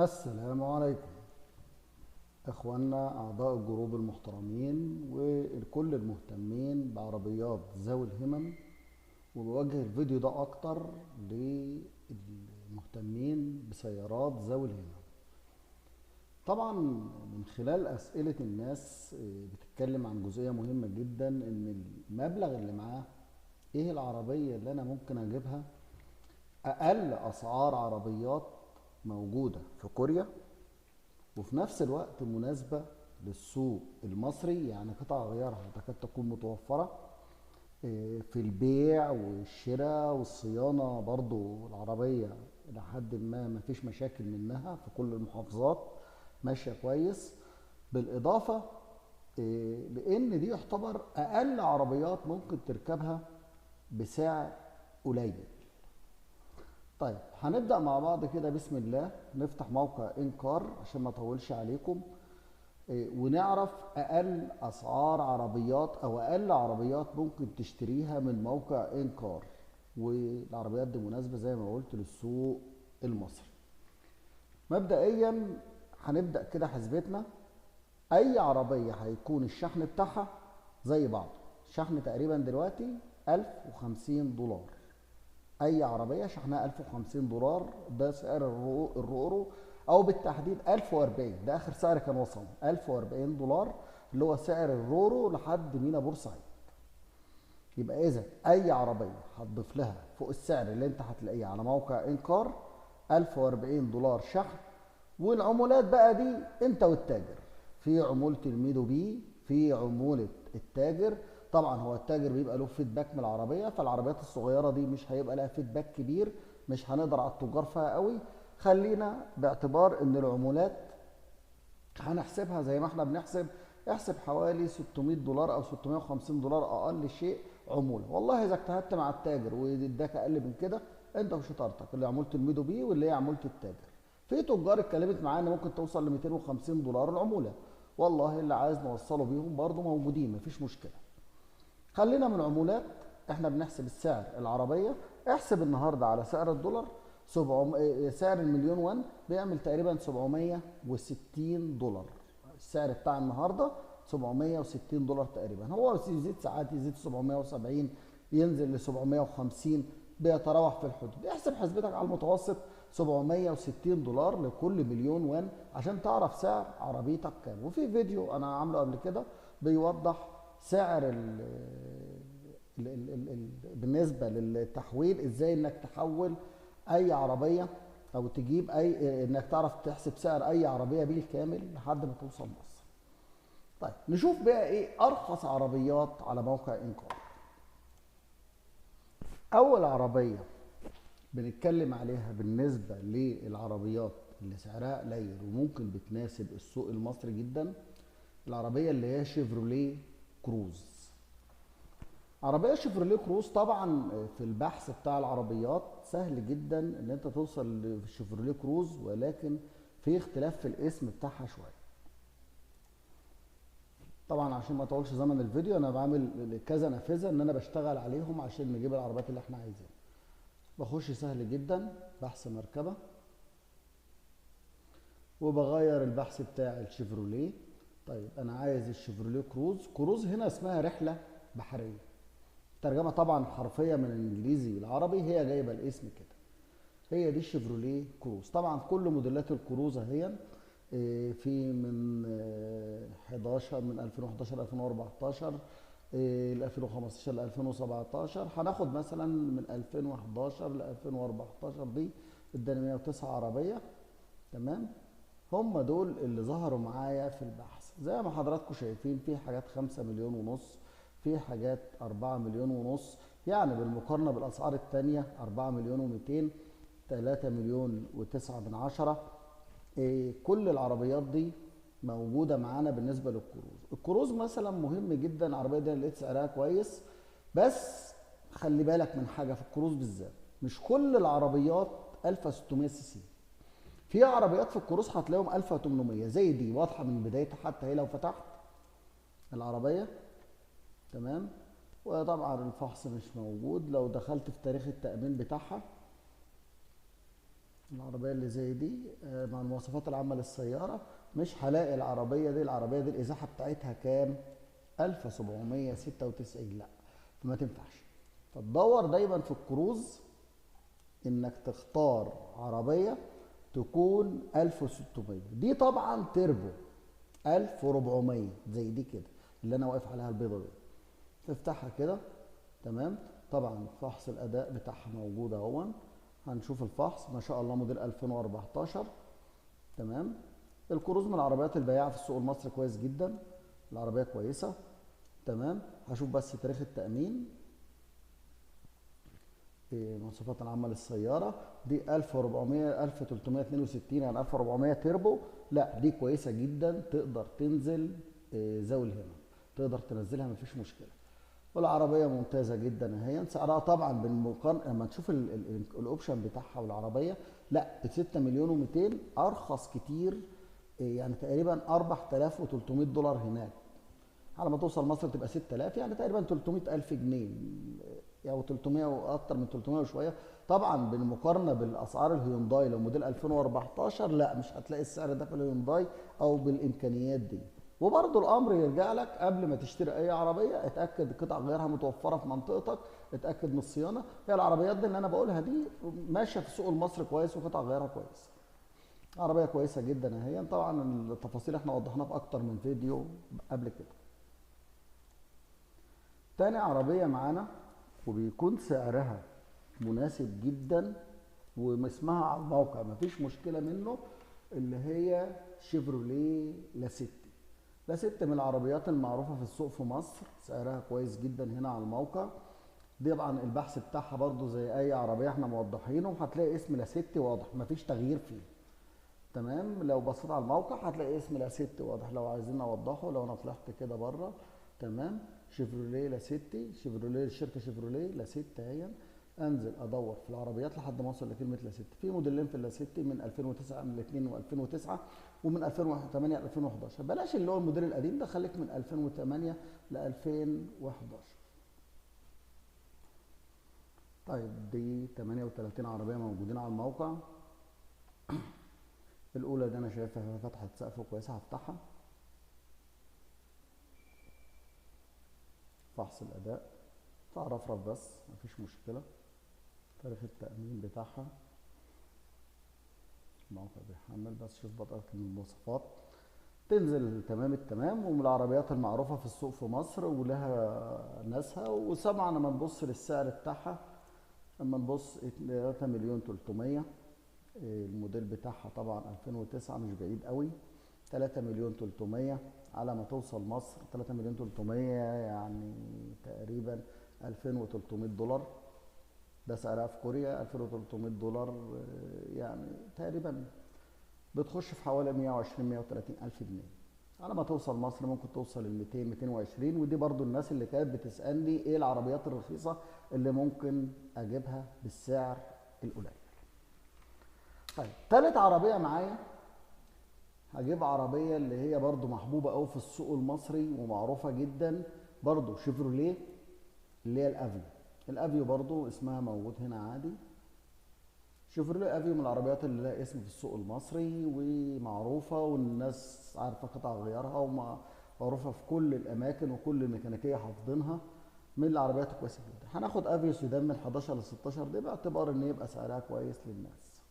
السلام عليكم اخواننا اعضاء الجروب المحترمين والكل المهتمين بعربيات ذوي الهمم. وبوجه الفيديو ده اكتر للمهتمين بسيارات ذوي الهمم. طبعا من خلال اسئلة الناس بتتكلم عن جزئية مهمة جدا، ان المبلغ اللي معاه ايه العربية اللي انا ممكن اجيبها اقل اسعار عربيات موجودة في كوريا، وفي نفس الوقت مناسبة للسوق المصري، يعني قطع غيارها تكاد تكون متوفرة في البيع والشراء والصيانة. برضو العربية لحد ما مفيش مشاكل منها في كل المحافظات، ماشية كويس. بالإضافة لأن دي يعتبر أقل عربيات ممكن تركبها بسعر قليل. طيب هنبدأ مع بعض كده، بسم الله نفتح موقع انكار عشان ما اطولش عليكم ونعرف اقل اسعار عربيات او اقل عربيات ممكن تشتريها من موقع انكار. والعربيات دي مناسبة زي ما قلت للسوق المصري. مبدئيا هنبدأ كده حسبتنا. اي عربية هيكون الشحن بتاعها زي بعض، الشحن تقريبا دلوقتي 1050 دولار. اي عربيه شحنها 1050 دولار، ده سعر الرورو، او بالتحديد 1040. ده اخر سعر كان وصل 1040 دولار، اللي هو سعر الرورو لحد مينا بورسعيد. يبقى اذا اي عربيه هتضيف لها فوق السعر اللي انت هتلاقيه على موقع انكار 1040 دولار شحن. والعمولات بقى دي انت والتاجر، في عمولة الميدو بي، في عمولة التاجر. طبعا هو التاجر بيبقى له فيدباك من العربية، فالعربيات الصغيرة دي مش هيبقى لها فيدباك كبير، مش هنقدر على التجار فيها قوي. خلينا باعتبار ان العمولات هنحسبها زي ما احنا بنحسب. احسب حوالي 600 دولار او 650 دولار اقل شيء عموله. والله اذا اجتهدت مع التاجر واداك اقل من كده، انت وشطارتك، اللي عموله الميدو بي واللي هي عموله التاجر. في تجار اتكلمت معانا ممكن توصل ل 250 دولار العموله. والله اللي عايز نوصله بيهم برضه موجودين، مفيش مشكله. خلينا من العمولات، احنا بنحسب السعر العربيه. احسب النهارده على سعر الدولار 700، سعر المليون وان بيعمل تقريبا 760 دولار. السعر بتاع النهارده 760 دولار تقريبا. هو يزيد ساعات، يزيد 770، ينزل ل 750، بيتراوح في الحدود. احسب حسبتك على المتوسط 760 دولار لكل مليون وان عشان تعرف سعر عربيتك كام. وفي فيديو انا عامله قبل كده بيوضح سعر بالنسبه للتحويل، ازاي انك تحول اي عربيه او تجيب اي، انك تعرف تحسب سعر اي عربيه بالكامل لحد ما توصل مصر. طيب نشوف بقى ايه ارخص عربيات على موقع انكار. اول عربيه بنتكلم عليها بالنسبه للعربيات اللي سعرها قليل وممكن بتناسب السوق المصري جدا، العربيه اللي هي شيفروليه كروز. عربية شيفروليه كروز طبعا في البحث بتاع العربيات سهل جدا ان انت توصل لشيفروليه كروز، ولكن في اختلاف في الاسم بتاعها شوية. طبعا عشان ما اطولش زمن الفيديو، انا بعمل كذا نافذة ان انا بشتغل عليهم عشان نجيب العربيات اللي احنا عايزينها. بخش سهل جدا بحث مركبة، وبغير البحث بتاع الشيفروليه. طيب انا عايز الشيفروليه كروز. كروز هنا اسمها رحلة بحرية، ترجمة طبعا حرفية من الانجليزي للعربي، هي جايبة الاسم كده. هي دي الشيفروليه كروز. طبعا كل موديلات الكروز اهي، في من 11، من 2011 2014، ل 2015 ل 2017. هناخد مثلا من 2011 ل 2014 دي اداني 109 عربيه. تمام، هم دول اللي ظهروا معايا في البحث. زي ما حضراتكم شايفين في حاجات 5 مليون ونص، في حاجات 4 مليون ونص، يعني بالمقارنة بالأسعار التانية 4 مليون و200، 3 مليون و9 من عشرة. كل العربيات دي موجودة معانا. بالنسبة للكروز، الكروز مثلا مهم جدا، العربية دي لقيت سعرها كويس، بس خلي بالك من حاجة في الكروز بالذات، مش كل العربيات 1600 سي سي. في عربيات في الكروز هتلاقيهم 1800 زي دي، واضحة من بدايتها حتى هي لو فتحت العربية. تمام، وطبعا الفحص مش موجود. لو دخلت في تاريخ التأمين بتاعها العربية اللي زي دي مع المواصفات العامة للسيارة مش هلاقي العربية دي الإزاحة بتاعتها كام؟ 1796. لا، فما تنفعش. فتدور دايما في الكروز انك تختار عربية تكون 1600. دي طبعا تربو 1400 زي دي كده اللي انا واقف عليها البيضة دي. تفتحها كده، تمام. طبعا فحص الاداء بتاعها موجود اهو. هنشوف الفحص، ما شاء الله موديل 2014. تمام. الكروز من العربيات البياعة في السوق المصري كويس جدا، العربية كويسة. تمام. هشوف بس تاريخ التأمين، المواصفات العامة للسيارة دي 1400 1362 يعني 1400 تربو. لا دي كويسة جدا، تقدر تنزل ذوي الهمم، تقدر تنزلها مفيش مشكلة. والعربية ممتازة جدا اهي. سعرها طبعا بالمقارنة لما تشوف الاوبشن بتاعها والعربية، لا ب 6 مليون و200 ارخص كتير. يعني تقريبا 4300 دولار هناك، على ما توصل مصر تبقى 6000، يعني تقريبا 300 الف جنيه او 300 واكتر من 300 وشويه. طبعا بالمقارنه بالاسعار الهيونداي لو موديل 2014 لا مش هتلاقي السعر ده في الهيونداي او بالامكانيات دي. وبرضه الامر يرجع لك قبل ما تشتري اي عربيه اتاكد قطع غيارها متوفره في منطقتك، اتاكد من الصيانه. هي العربيات دي اللي انا بقولها دي ماشيه في السوق المصري كويس وقطع غيارها كويس. عربيه كويسه جدا اهي. طبعا التفاصيل احنا وضحناها في اكتر من فيديو قبل كده. تاني عربية معانا وبيكون سعرها مناسب جدا واسمها على الموقع مفيش مشكلة منه، اللي هي شيفروليه لاسيتي. لاسيتي من العربيات المعروفة في السوق في مصر، سعرها كويس جدا هنا على الموقع. دي طبعا البحث بتاعها برضو زي اي عربية احنا موضحينه، وهتلاقي اسم لاسيتي واضح مفيش تغيير فيه. تمام. لو بصيت على الموقع هتلاقي اسم لاسيتي واضح. لو عايزين نوضحه، لو انا طلعت كده بره، تمام، شيفروليه لاسيتي، شيفروليه الشركه شيفروليه لاسيتي اهي. انزل ادور في العربيات لحد ما اوصل لكلمه لاسيتي. في موديلين في اللاسيتي من 2009، من الاثنين و2009 ومن 2008 ل 2011. بلاش اللي هو الموديل القديم ده، خليك من 2008 ل 2011. طيب دي 38 عربيه موجودين على الموقع. الاولى دي انا شايفها فيها فتحه سقف كويسه، هفتحها. فحص الاداء، تعرف بس مفيش مشكله. تاريخ التامين بتاعها، الموقع بيحمل بس. شوف بطاقه المواصفات، تنزل تمام التمام. ومن العربيات المعروفه في السوق في مصر ولها ناسها. وسبعا لما نبص للسعر بتاعها، لما نبص 3 مليون 300. الموديل بتاعها طبعا 2009 مش بعيد قوي. 3 مليون 300 على ما توصل مصر. 3 مليون 300 يعني تقريبا 2300 دولار. ده سعرها في كوريا 2300 دولار، يعني تقريبا بتخش في حوالي 120 130 الف جنيه. على ما توصل مصر ممكن توصل ل 200 220. ودي برضو الناس اللي كانت بتسالني ايه العربيات الرخيصه اللي ممكن اجيبها بالسعر القليل. طيب تالت عربيه معايا، هجيب عربيه اللي هي برضو محبوبه قوي في السوق المصري ومعروفه جدا، برضو شيفروليه، اللي هي الافيو. الافيو برضو اسمها موجود هنا عادي. شيفروليه افيو من العربيات اللي لها اسم في السوق المصري ومعروفه، والناس عارفه قطع غيارها ومعروفه في كل الاماكن وكل الميكانيكيه حافظينها. من العربيات الكويسه جدا. هناخد افيو سيدان من 11 ل 16 دي باعتبار ان يبقى سعرها كويس للناس.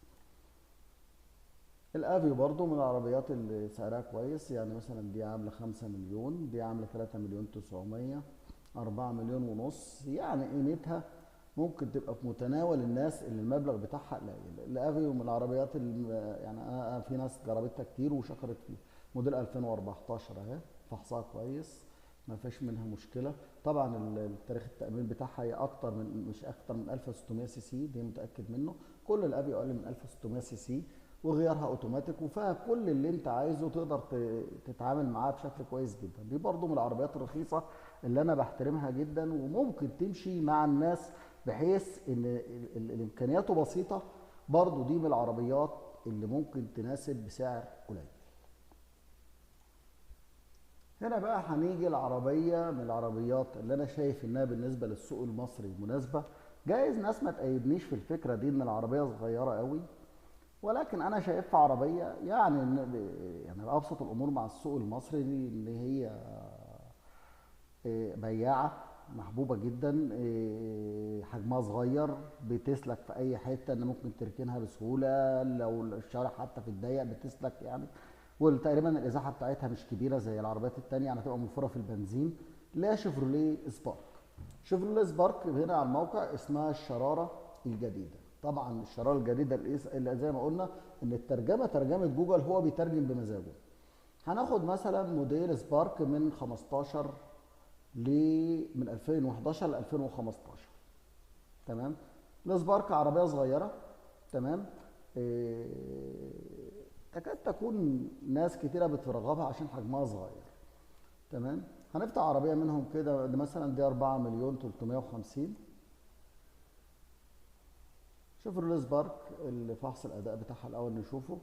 الافيو برضو من العربيات اللي سعرها كويس، يعني مثلا دي عامله 5 مليون، دي عامله 3 مليون 900، 4 مليون ونص. يعني قيمتها ممكن تبقى في متناول الناس اللي المبلغ بتاعها قليل. الافيو من العربيات اللي يعني انا في ناس جربتها كتير وشكرت فيه. موديل 2014 اهي، فحصها كويس ما فيش منها مشكله. طبعا التاريخ التامين بتاعها هي اكتر من مش اكتر من 1600 سي سي، دي متاكد منه. كل الافيو اقل من 1600 سي سي، وغيارها اوتوماتيك، وفيها كل اللي انت عايزه، تقدر تتعامل معاه بشكل كويس جدا. دي برضو من العربيات الرخيصه اللي انا بحترمها جدا، وممكن تمشي مع الناس بحيث ان الامكانياته بسيطه. برضو دي من العربيات اللي ممكن تناسب بسعر قليل. هنا بقى هنيجي العربيه من العربيات اللي انا شايف انها بالنسبه للسوق المصري مناسبه. جايز ناس ما تأيدنيش في الفكره دي ان العربيه صغيره قوي، ولكن انا شايفها عربيه يعني يعني ابسط الامور مع السوق المصري دي اللي هي بياعه محبوبه جدا، حجمها صغير، بتسلك في اي حته، ان ممكن تركنها بسهوله لو الشارع حتى في الضيق بتسلك يعني. وتقريبا الازاحه بتاعتها مش كبيره زي العربيات التانية، يعني هتبقى موفره في البنزين. لا، شيفروليه سبارك. شيفروليه سبارك هنا على الموقع اسمها الشراره الجديده. طبعا الشراره الجديده اللي زي ما قلنا ان الترجمه ترجمه جوجل، هو بيترجم بمزاجه. هناخد مثلا موديل سبارك من 15 من 2011 ل 2015. تمام. السبارك عربيه صغيره. تمام. تكاد تكون ناس كتيره بترغبها عشان حجمها صغير. تمام. هنفتح عربيه منهم كده مثلا دي 4 مليون 350. شوف السبارك اللي فحص الاداء بتاعها الاول نشوفه.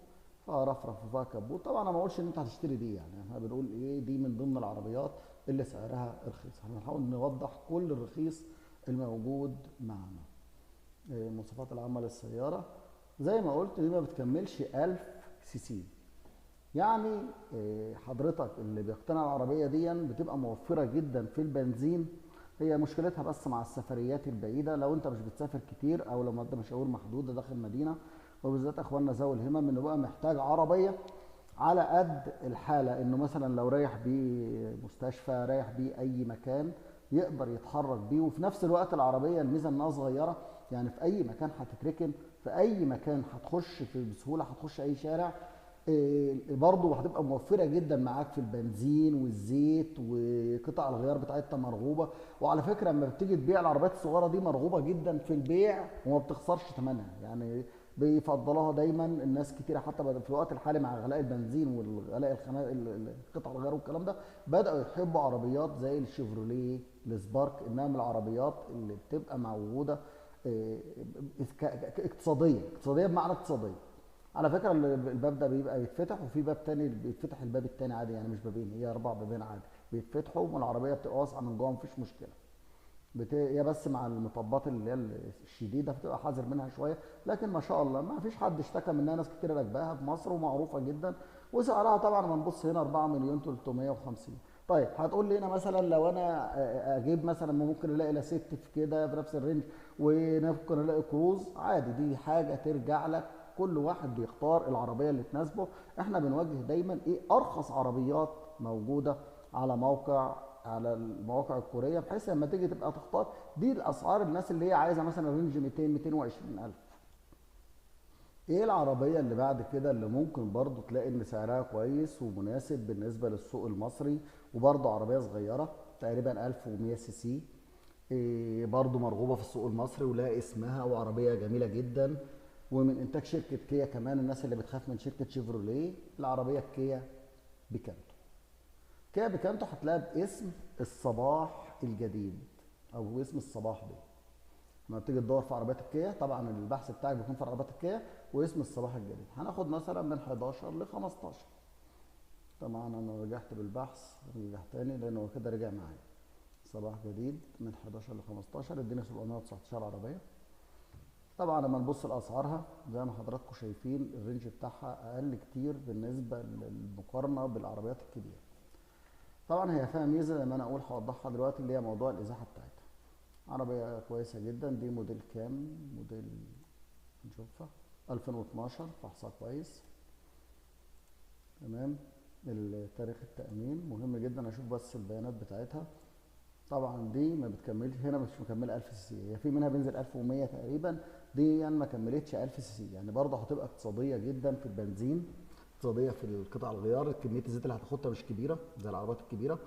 فيها رفرف وفيها كبوت. طبعا انا ما بقولش ان انت هتشتري دي، يعني احنا بنقول ايه، دي من ضمن العربيات اللي سعرها رخيص. احنا بنحاول نوضح كل الرخيص الموجود معنا. المواصفات العامه للسياره زي ما قلت دي ما بتكملش 1000 سي سي. يعني حضرتك اللي بيقتنع العربيه دي بتبقى موفره جدا في البنزين. هي مشكلتها بس مع السفريات البعيده، لو انت مش بتسافر كتير او لو انت مشاوير محدوده داخل مدينه، وبالذات اخواننا ذوي الهمم انه بقى محتاج عربيه على قد الحاله، انه مثلا لو رايح بيه مستشفى، رايح بيه اي مكان يقدر يتحرك بيه. وفي نفس الوقت العربيه الميزه انها صغيره، يعني في اي مكان هتتركن، في اي مكان هتخش بسهوله، هتخش اي شارع. برضه هتبقى موفره جدا معاك في البنزين والزيت، وقطع الغيار بتاعتها مرغوبه. وعلى فكره لما بتيجي تبيع العربيات الصغيره دي مرغوبه جدا في البيع وما بتخسرش ثمنها، يعني بيفضلوها دايما الناس كتيره حتى في الوقت الحالي مع غلاء البنزين والغلاء قطع الغيار والكلام ده، بداوا يحبوا عربيات زي الشيفروليه السبارك، انها من العربيات اللي بتبقى موجوده اقتصاديه بمعنى اقتصاديه. على فكره الباب ده بيبقى يتفتح، وفي باب تاني بيتفتح الباب التاني عادي، يعني مش بابين، هي 4 بابين عادي بيتفتحوا، والعربيه بتبقى واسعه من جوه مفيش مشكله. هي بس مع المطبات اللي هي الشديده بتبقى حذر منها شويه، لكن ما شاء الله ما فيش حد اشتكى منها، ناس كتير راكباها في مصر ومعروفه جدا. وسعرها طبعا لما نبص هنا 4 مليون 350. طيب هتقول لي هنا مثلا لو انا اجيب مثلا ممكن الاقي لاسيت في كده في نفس الرينج، وممكن الاقي كروز عادي، دي حاجه ترجع لك. كل واحد بيختار العربيه اللي تناسبه. احنا بنوجه دايما ايه ارخص عربيات موجوده على المواقع الكوريه، بحيث لما تيجي تبقى تختار دي الاسعار الناس اللي هي عايزه مثلا رينج 200 220 الف. ايه العربيه اللي بعد كده اللي ممكن برضو تلاقي ان سعرها كويس ومناسب بالنسبه للسوق المصري، وبرضو عربيه صغيره تقريبا 1100 سي سي، إيه برضو مرغوبه في السوق المصري ولا اسمها، وعربيه جميله جدا، ومن انتاج شركه كيا كمان. الناس اللي بتخاف من شركه شيفروليه، العربيه كيا بيكانتو. كيا بيكانتو هتلاقيها باسم الصباح الجديد او اسم الصباح دي. لما بتيجي تدور في عربيات الكيا طبعا البحث بتاعك بيكون في عربيات الكيا واسم الصباح الجديد. هناخد مثلا من 11 ل 15. طبعا انا رجعت بالبحث، رجع تاني لانه هو كده رجع معايا. صباح جديد من 11 ل 15 ادينا 719 عربيه. طبعا لما نبص لاسعارها زي ما حضراتكم شايفين الرينج بتاعها اقل كتير بالنسبه للمقارنه بالعربيات الكبيره. طبعا هي فيها ميزه لما انا اقول هوضحها دلوقتي، اللي هي موضوع الازاحه بتاعتها. عربيه كويسه جدا. دي موديل كام؟ موديل نشوفها 2012، فحصها كويس. تمام. تاريخ التأمين مهم جدا اشوف بس البيانات بتاعتها. طبعا دي ما بتكملش، هنا مش مكمله 1000 سي سي، هي في منها بينزل 1100 تقريبا، دي يعني ما كملتش 1000 سي سي، يعني برضه هتبقى اقتصاديه جدا في البنزين، اقتصاديه في القطع الغيار، كميه الزيت اللي هتاخدها مش كبيره زي العربيات الكبيره.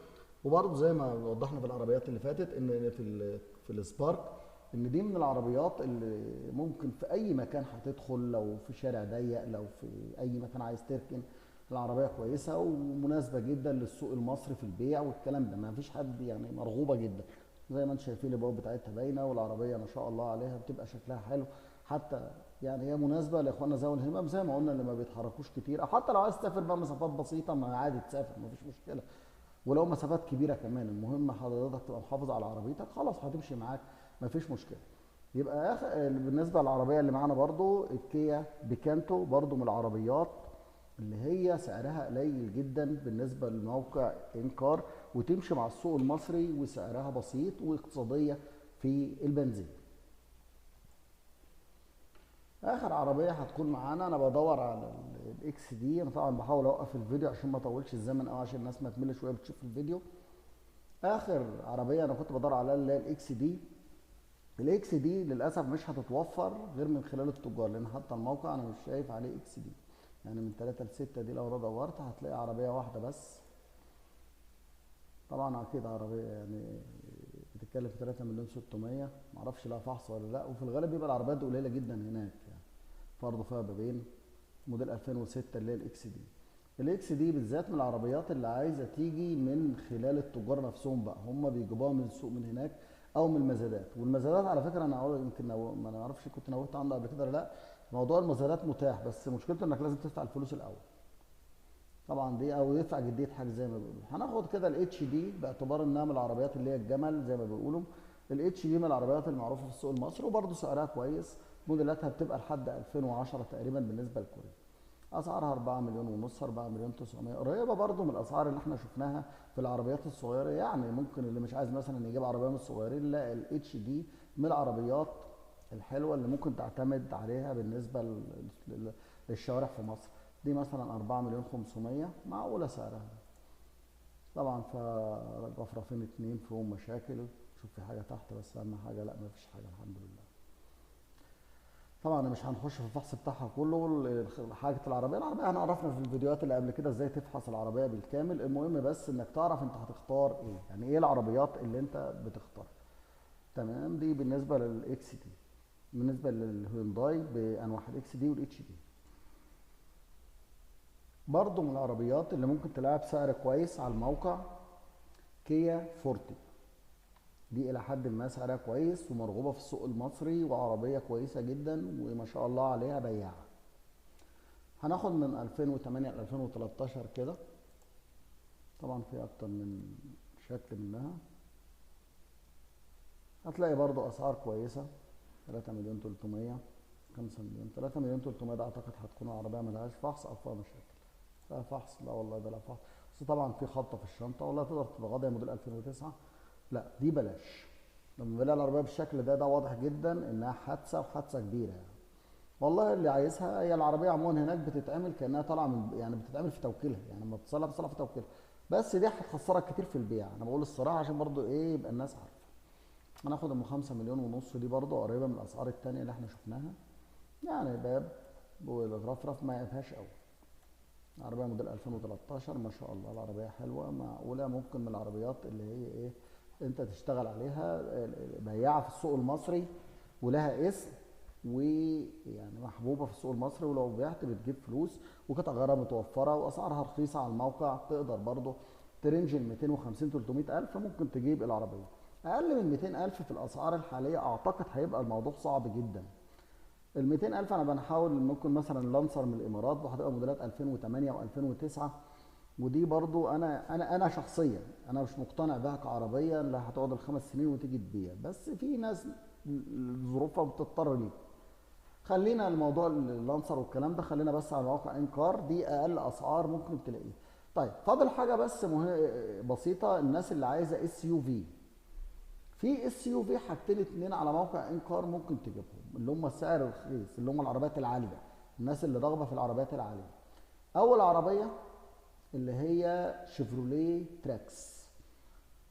وبرضه زي ما وضحنا في العربيات اللي فاتت ان في السبارك ان دي من العربيات اللي ممكن في اي مكان هتدخل، لو في شارع ضيق، لو في اي مكان عايز تركن، العربيه كويسه ومناسبه جدا للسوق المصري في البيع والكلام ده، ما فيش حد يعني، مرغوبه جدا. زي ما انتم شايفين البواب بتاعتها باينه، والعربيه ما شاء الله عليها بتبقى شكلها حلو. حتى يعني هي مناسبه لاخواننا ذوي الهمم زي ما قلنا اللي ما بيتحركوش كتير، او حتى لو عايز تسافر بقى مسافات بسيطه ما عادي تسافر ما فيش مشكله. ولو مسافات كبيره كمان، المهم حضرتك تبقى محافظ على عربيتك، خلاص هتمشي معاك ما فيش مشكله. يبقى بالنسبه للعربيه اللي معانا برضو الكيا بيكانتو، برضو من العربيات اللي هي سعرها قليل جدا بالنسبه لموقع انكار، وتمشي مع السوق المصري، وسعرها بسيط واقتصاديه في البنزين. اخر عربيه هتكون معانا، انا بدور على الاكس دي. انا طبعا بحاول اوقف الفيديو عشان ما اطولش الزمن قوي، عشان الناس ما تمل شويه بتشوف الفيديو. اخر عربيه انا كنت بدور عليها اللي هي الاكس دي. الاكس دي للاسف مش هتتوفر غير من خلال التجار، لان حتى الموقع انا مش شايف عليه اكس دي. يعني من 3 ل 6 دي لو دورت هتلاقي عربيه واحده بس. طبعا اكيد عربيه يعني بتتكلم في 3 مليون 600، معرفش لها فحص ولا لا. وفي الغالب بيبقى العربيات دي قليله جدا هناك يعني. برضه فيها بابين، موديل 2006 اللي هي الاكس دي. الاكس دي بالذات من العربيات اللي عايزه تيجي من خلال التجار نفسهم بقى، هم بيجيبوها من السوق من هناك او من المزادات. والمزادات على فكره انا يمكن ما اعرفش كنت نوهت عنها قبل كده ولا لا. موضوع المزادات متاح، بس مشكلته انك لازم تدفع الفلوس الاول طبعا دي، او يدفع جديه حاجه زي ما بيقولوا. هناخد كده الاتش دي باعتبار انها من العربيات اللي هي الجمل زي ما بيقولوا. الاتش دي من العربيات المعروفه في السوق المصري، وبرده سعرها كويس. موديلاتها بتبقى لحد 2010 تقريبا بالنسبه لكوريا. اسعارها 4 مليون ونص، 4 مليون 900، قريبه برضو من الاسعار اللي احنا شفناها في العربيات الصغيره. يعني ممكن اللي مش عايز مثلا يجيب عربيه من الصغيرين، لا الاتش دي من العربيات الحلوه اللي ممكن تعتمد عليها بالنسبه للشوارع في مصر. دي مثلا 4 مليون 500 معقوله سعرها. طبعا فرافين اتنين فيهم مشاكل. شوف في حاجه تحت، بس اهم حاجه لا مفيش حاجه الحمد لله. طبعا مش هنخش في الفحص بتاعها كله. حاجه العربيه هنعرفنا في الفيديوهات اللي قبل كده ازاي تفحص العربيه بالكامل. المهم بس انك تعرف انت هتختار ايه، يعني ايه العربيات اللي انت بتختارها. تمام. دي بالنسبه للاكس دي. بالنسبه للهيونداي بانواع الاكس دي والاتش دي، برضو من العربيات اللي ممكن تلاقيها بسعر كويس على الموقع كيا فورتي. دي الى حد ما سعرها كويس ومرغوبه في السوق المصري، وعربيه كويسه جدا وما شاء الله عليها بياعه. هناخد من 2008 ل 2013 كده. طبعا في اكتر من شكل منها. هتلاقي برضو اسعار كويسه. 3 مليون 300، 5 مليون. 3 مليون 300 ده اعتقد هتكون العربيه ملهاش فحص او فيها مشاكل. فيها فحص؟ لا والله ده لا فحص. بس طبعا في خبطه في الشنطه، والله تقدر تتغاضى موديل 2009. لا دي بلاش. لما بلاقي العربيه بالشكل ده واضح جدا انها حادثه، وحادثه كبيره يعني. والله اللي عايزها، هي العربيه عموما هناك بتتعمل كانها طالعه من، يعني بتتعمل في توكيلها، يعني لما بتصلح بتصلح في توكيلها. بس دي هتخسرك كتير في البيع، انا بقول الصراحه عشان برضو ايه يبقى الناس عارفه. هناخد ام 5 مليون ونص. دي برضو قريبه من الاسعار التانيه اللي احنا شفناها. يعني باب والرفرف ما يبهاش قوي. عربيه موديل 2013 ما شاء الله، العربيه حلوه معقوله. ممكن من العربيات اللي هي ايه انت تشتغل عليها، بياعه في السوق المصري ولها اسم، ويعني محبوبه في السوق المصري، ولو بعت بتجيب فلوس، وقطع غيارها متوفره، واسعارها رخيصه على الموقع. تقدر برضه ترنج ال 250 300 الف ممكن تجيب العربيه. اقل من 200 الف في الاسعار الحاليه اعتقد هيبقى الموضوع صعب جدا. ال 200 الف انا بنحاول ممكن مثلا لانسر من الامارات، وهتبقى موديلات 2008 و2009. ودي برضو انا شخصيا انا مش مقتنع بها كعربيه اللي هتقعد ال5 سنين وتيجي تبيع، بس في ناس ظروفها بتضطر ليه. خلينا الموضوع اللانسر والكلام ده، خلينا بس على موقع انكار. دي اقل اسعار ممكن تلاقيه. طيب فاضل حاجه بس بسيطه. الناس اللي عايزه اس يو في، في اس يو في حاجتين اتنين على موقع انكار ممكن تجيبهم، اللي هم السعر الرخيص، اللي هم العربيات العاليه. الناس اللي راغبه في العربيات العاليه، اول عربيه اللي هي شيفروليه تراكس.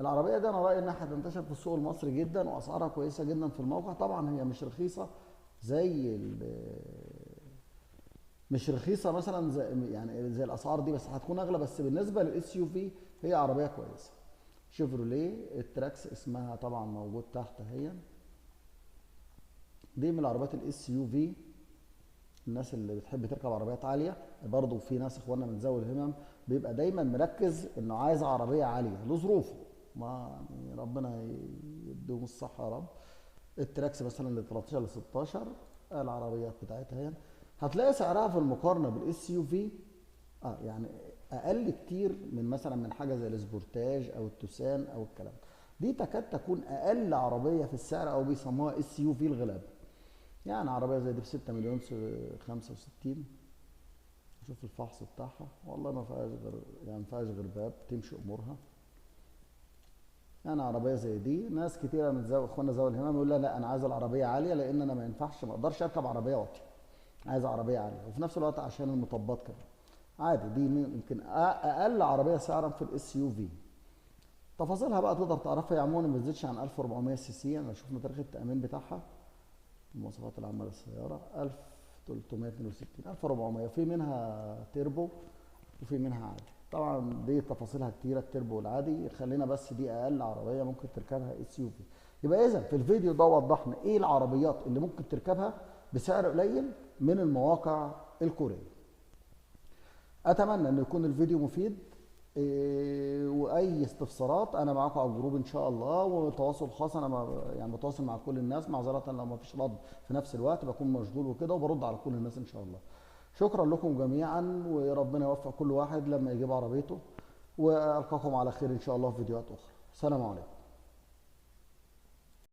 العربيه دي انا رايي انها هتنتشر في السوق المصري جدا، واسعارها كويسه جدا في الموقع. طبعا هي مش رخيصه زي مش رخيصه مثلا زي يعني زي الاسعار دي، بس هتكون اغلى. بس بالنسبه للاس يو في هي عربيه كويسه. شيفروليه التراكس اسمها طبعا موجود تحت اهي. دي من العربيات الاس يو في. الناس اللي بتحب تركب عربيات عاليه، برضه في ناس اخواننا من ذوي الهمم بيبقى دايما مركز انه عايز عربيه عاليه لظروفه، ما يعني ربنا يديهم الصحه يا رب. التراكس مثلا ل 13 ل 16 العربيات بتاعتها يعني هتلاقي سعرها في المقارنه بالاس يو في يعني اقل كتير من مثلا من حاجه زي السبورتاج او التوسان او الكلام ده. دي تكاد تكون اقل عربيه في السعر، او بيسموها اس يو في الغلاب. يعني عربيه زي دي ب 6 مليون 65. شوف الفحص بتاعها، والله ما فيهاش غير يعني ما فيهاش غير باب تمشي امورها. يعني عربيه زي دي ناس كتيره من اخواننا ذوي الهمم يقول لا انا عايز العربيه عاليه، لان انا ما ينفعش ما اقدرش اركب عربيه واطيه، عايز عربيه عاليه، وفي نفس الوقت عشان المطبات كمان. عادي دي يمكن اقل عربيه سعرا في الاس يو في. تفاصيلها بقى تقدر تعرفها، هي عموما ما بتزيدش عن 1400 سي سي. يعني لو شفنا تاريخ التامين بتاعها، المواصفات العامه للسياره 1362 1400، في منها تيربو وفي منها عادي. طبعا دي تفاصيلها كتيره، التربو والعادي، خلينا بس دي اقل عربيه ممكن تركبها اس يو في. يبقى اذا في الفيديو ده وضحنا ايه العربيات اللي ممكن تركبها بسعر قليل من المواقع الكوريه. اتمنى ان يكون الفيديو مفيد. واي استفسارات انا معاكم على الجروب ان شاء الله، وتواصل خاص، انا يعني بتواصل مع كل الناس، معذره لو ما فيش رد في نفس الوقت بكون مشغول وكده، وبرد على كل الناس ان شاء الله. شكرا لكم جميعا، وربنا يوفق كل واحد لما يجيب عربيته، والقاكم على خير ان شاء الله في فيديوهات اخرى. سلام عليكم.